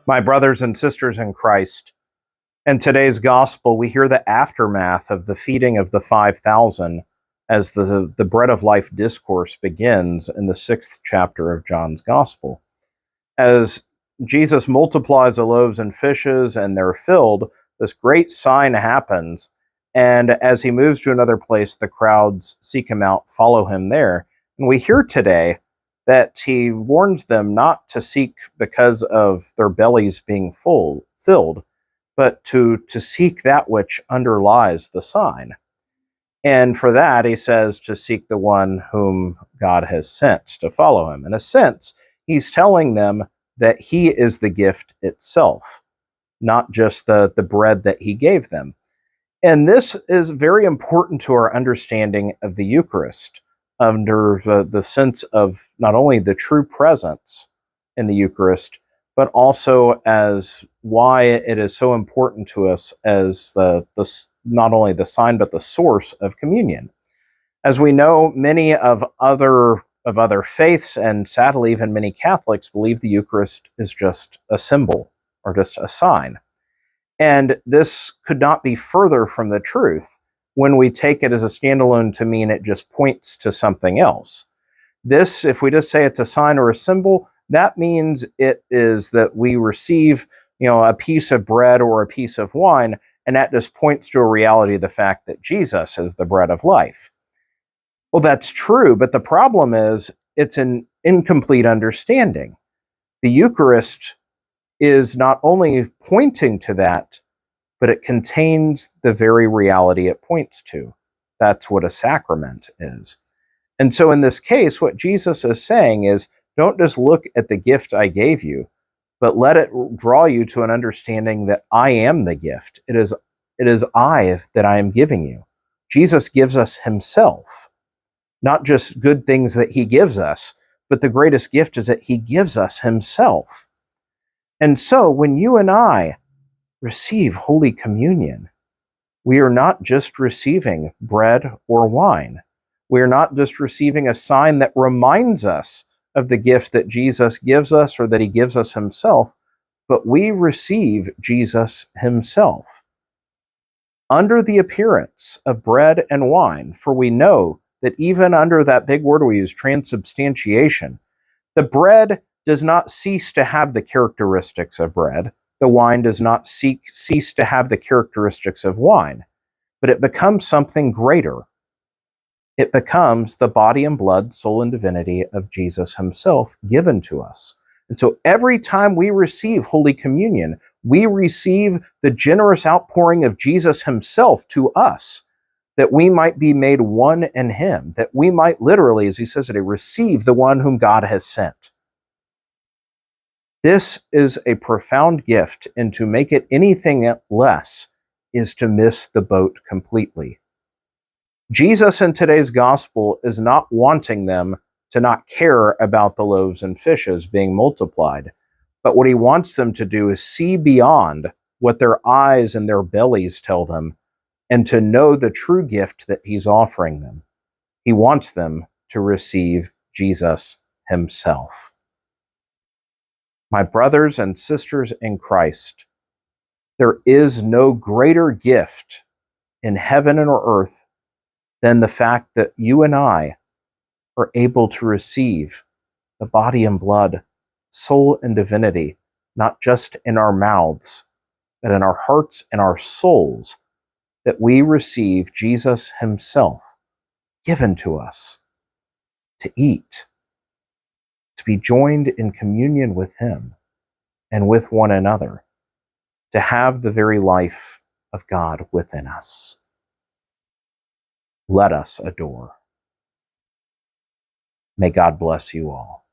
My brothers and sisters in Christ, in today's gospel, we hear the aftermath of the feeding of the 5,000 as the bread of life discourse begins in the 6th chapter of John's gospel. As Jesus multiplies the loaves and fishes and they're filled, this great sign happens. And as he moves to another place, the crowds seek him out, follow him there. And we hear today that he warns them not to seek because of their bellies being filled, but to seek that which underlies the sign. And for that, he says to seek the one whom God has sent to follow him. In a sense, he's telling them that he is the gift itself, not just the bread that he gave them. And this is very important to our understanding of the Eucharist, under the sense of not only the true presence in the Eucharist, but also as why it is so important to us as the not only the sign, but the source of communion. As we know, many of other faiths, and sadly even many Catholics, believe the Eucharist is just a symbol or just a sign. And this could not be further from the truth when we take it as a standalone to mean it just points to something else. This, if we just say it's a sign or a symbol, that means it is that we receive, a piece of bread or a piece of wine, and that just points to a reality of the fact that Jesus is the bread of life. Well, that's true, but the problem is it's an incomplete understanding. The Eucharist is not only pointing to that, but it contains the very reality it points to. That's what a sacrament is. And so in this case, what Jesus is saying is, don't just look at the gift I gave you, but let it draw you to an understanding that I am the gift. It is I that I am giving you. Jesus gives us himself, not just good things that he gives us, but the greatest gift is that he gives us himself. And so when you and I receive Holy Communion, we are not just receiving bread or wine. We are not just receiving a sign that reminds us of the gift that Jesus gives us or that he gives us himself, but we receive Jesus himself under the appearance of bread and wine. For we know that even under that big word we use, transubstantiation, the bread does not cease to have the characteristics of bread. The wine does not cease to have the characteristics of wine, but it becomes something greater. It becomes the body and blood, soul and divinity of Jesus himself given to us. And so every time we receive Holy Communion, we receive the generous outpouring of Jesus himself to us, that we might be made one in him, that we might literally, as he says today, receive the one whom God has sent. This is a profound gift, and to make it anything less is to miss the boat completely. Jesus in today's gospel is not wanting them to not care about the loaves and fishes being multiplied, but what he wants them to do is see beyond what their eyes and their bellies tell them, and to know the true gift that he's offering them. He wants them to receive Jesus himself. My brothers and sisters in Christ, there is no greater gift in heaven and earth than the fact that you and I are able to receive the body and blood, soul and divinity, not just in our mouths, but in our hearts and our souls, that we receive Jesus himself given to us to eat, to be joined in communion with him and with one another, to have the very life of God within us. Let us adore. May God bless you all.